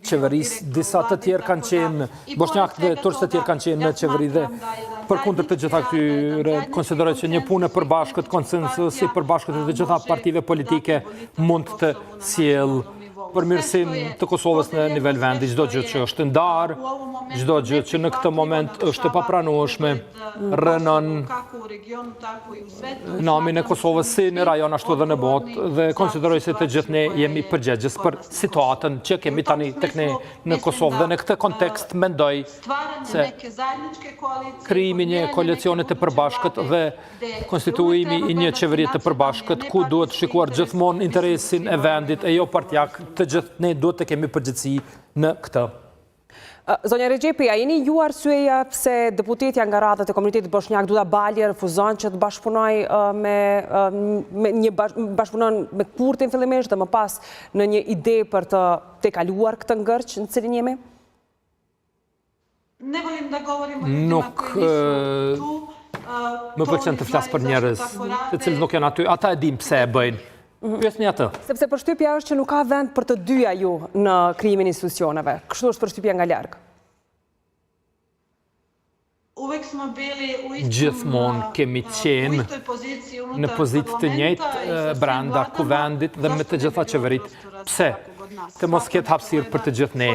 qeverisë, disa të tjerë kanë qenë, bosnjakët dhe turqët të tjerë kanë qenë në qeveri dhe përkundër të gjitha këtyre konsideroj që një punë e përbashkët, konsensus i përbashkët të gjitha partive politike mund të sjellë përmirësim të Kosovës në nivel vendi, çdo gjë që është ndarë, çdo gjë që në këtë moment është e papranueshme, rënon namin e Kosovës si në rajon ashtu edhe në botë dhe konsideroj se të gjithë ne jemi përgjegjës për situatën që kemi tani tek ne në Kosovë dhe në këtë kontekst mendoj se krijimi një koalicioni të përbashkët dhe konstituimi i një qeverie të përbashkët ku duhet shikuar gjithmonë interesin e vendit e jo partijak, të gjithë ne duhet të kemi përgjegjësi në këtë. Zonja Regjepi, a jeni ju arsyeja pse deputetja nga radhët e komunitetit bosnjak Duda Balje refuzon që të bashkëpunoj me Kurtin fillimisht dhe më pas në një ide për të kaluar këtë ngërç në cilin jemi? Nuk më pëlqen të flas për njerëz të cilët nuk janë aty, ata e dim pse e bëjnë. Pyesni atë. Sepse përshtypja është që nuk ka vend për të dyja ju në krijimin e institucioneve. Kështu është përshtypja nga larg. Gjithmonë kemi qenë në pozitë të njëjtë brenda kuvendit dhe me të gjitha qeveritë. Pse? Të mos ketë hapësirë për të gjithë ne,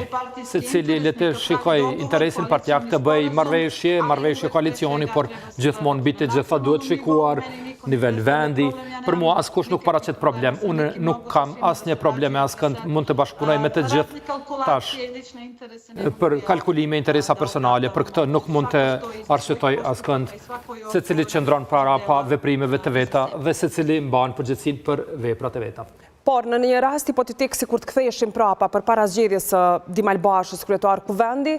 secili le të shikoj interesin partijak të bëj marrëveshje koalicioni, por gjithmonë mbi të gjitha duhet shikuar nivel vendi. Për mua askush nuk paraqet problem. Unë nuk kam asnjë problem me askënd, mund të bashkëpunoj me të gjithë tash. Për kalkulime interesa personale, për këtë nuk mund të arsyetoj askënd. Secili qëndron para pa veprimeve të veta dhe secili mban përgjegjësinë për veprat e veta. Por në një rast hipotetik si kur të ktheheshim prapa për para zgjedhjes së Dimal Bashës, kryetar kuvendi,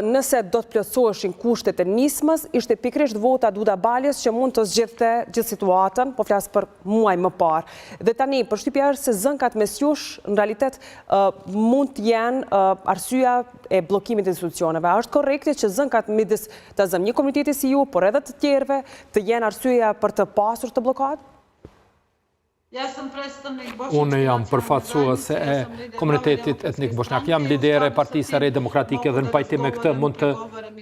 nëse do të plotësoheshin kushtet e nismës, ishte pikërisht vota Duda Baljes që mund të zgjidhte gjithë situatën, po flas për muaj më parë. Dhe tani përshtypja është se zënkat mes jush në realitet mund të jenë arsyeja e bllokimit të institucioneve. A është korrekte që zënkat midis të një komuniteti si ju, por edhe të tjerëve, të jenë arsyeja për të pasur të bllokat? Unë jam përfaqësuese e komunitetit etnik bosnjak. Jam lidere e Partisë së Re Demokratike dhe në pajtim me këtë mund të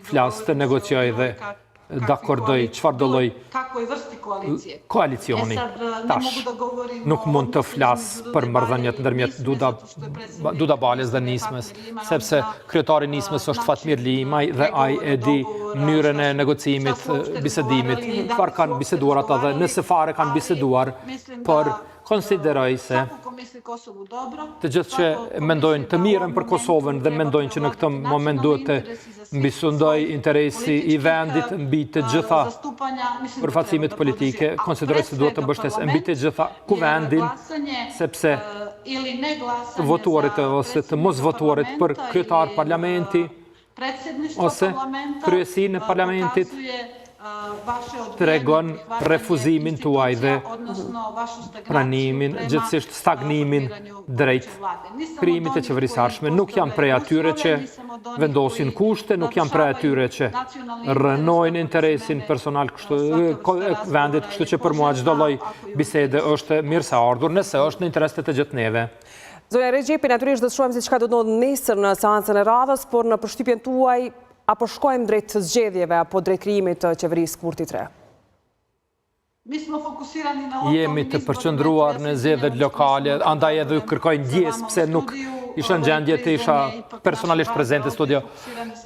flas, të negocioj dhe dakordoj çfarë do lloj koalicioni. Tash nuk mund të flas për marrëdhëniet ndërmjet Duda Baljes dhe nismës, sepse kryetari i nismës është Fatmir Limaj dhe ai e di mënyrën e negocimit, bisedimit, çfarë kanë biseduar ata dhe nëse fare kanë biseduar, por konsideroj se të gjithë që mendojnë të mirën për Kosovën dhe mendojnë që në këtë moment duhet të mbisundoj interesi i vendit mbi të gjitha përfaqësimet politike, konsideroj se duhet të mbështesë mbi të gjitha kuvendin, sepse të votuarit ose të mos votuarit për kryetar parlamenti ose kryesinë e parlamentit tregon refuzimin tuaj dhe pranimin, gjithsesi stagnimin drejt krijimit të qeverisë së ardhshme. Nuk jam prej atyre që vendosin kushte, nuk jam prej atyre që rënojnë interesin personal vendit, kështu që për mua çdo lloj bisede është mirëseardhur nëse është në interes të gjithë neve. Zonja Regjepi, natyrisht do të shohim se çka do të ndodhë nesër në seancën e radhës, por në përshtypjen tuaj apo shkojmë drejt zgjedhjeve apo drejt krijimit të qeverisë Kurti 3? Jemi të përqendruar në zgjedhjet lokale, andaj edhe kërkoj ndjes pse nuk isha në gjendje të isha personalisht prezente në studio.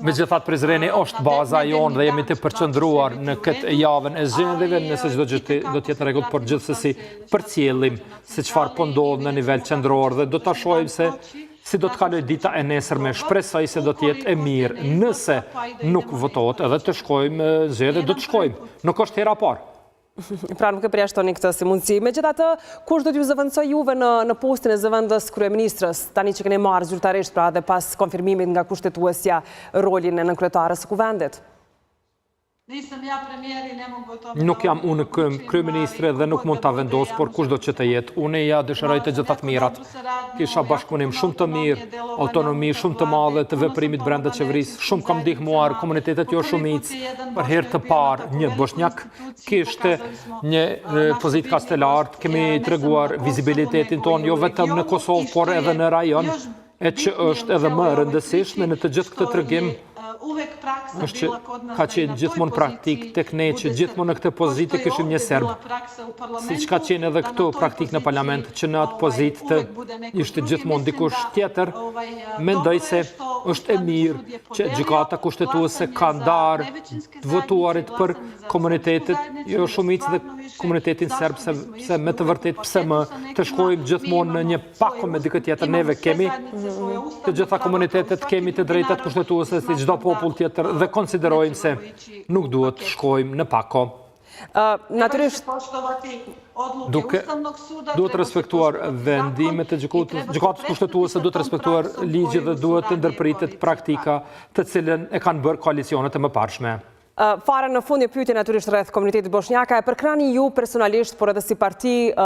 Megjithatë, Prizreni është baza jonë dhe jemi të përqendruar në këtë javën e zgjedhjeve, nëse çdo gjë do të jetë në rregull, por gjithsesi përcjellim se çfarë po ndodh në nivel qendror dhe do ta shohim se si do të kaloj dita e nesërme. Shpresoj se do të jetë e mirë. Nëse nuk votohet edhe të shkojmë zgjedhje, do të shkojmë. Nuk është hera parë. Pra nuk e përjashtoni këtë si mundësi. Megjithatë, kush do t'ju zëvendësoj juve në postin e zëvendës kryeministrës, tani që keni marrë zyrtarisht pra dhe pas konfirmimit nga kushtetuesja rolin e nënkryetarës së kuvendit? Nuk jam unë kryeministre dhe nuk mund ta vendos, por kushdo që të jetë. Unë ja dëshiroj të gjitha të mirat. Kisha bashkëpunim shumë të mirë, autonomi shumë të madhe të veprimit brenda qeverisë, shumë kam ndihmuar komunitetet jo shumicë. Për herë të parë një bosnjak kishte një pozitë kastelar, kemi treguar vizibilitetin ton jo vetëm në Kosovë, por edhe në rajon. e që është edhe më rëndësishme në të gjithë këtë tregim është që ka qenë gjithmonë praktik tek ne që gjithmonë në këtë pozitë kishim një serb. Siç ka qenë edhe këtu praktik në parlament që në atë pozitë të ishte gjithmonë dikush tjetër, mendoj se është e mirë që gjykata kushtetuese ka ndarë të votuarit për komunitetet, jo shumicë dhe komunitetin serb, se me të vërtet pse më të shkojmë gjithmonë në një pako me dikë tjetër, neve kemi të gjitha komunitetet kemi të drejtat kushtetuese si çdo popull tjetër dhe konsiderojmë se nuk duhet të shkojmë në pako. Natyrisht duhet respektuar vendimet e gjykatës kushtetuese, duhet respektuar ligji dhe duhet të ndërpritet praktika të cilën e kanë bërë koalicionet e mëparshme. Fare në fund një pyetje natyrisht rreth komunitetit bosnjak, e përkrani ju personalisht, por edhe si parti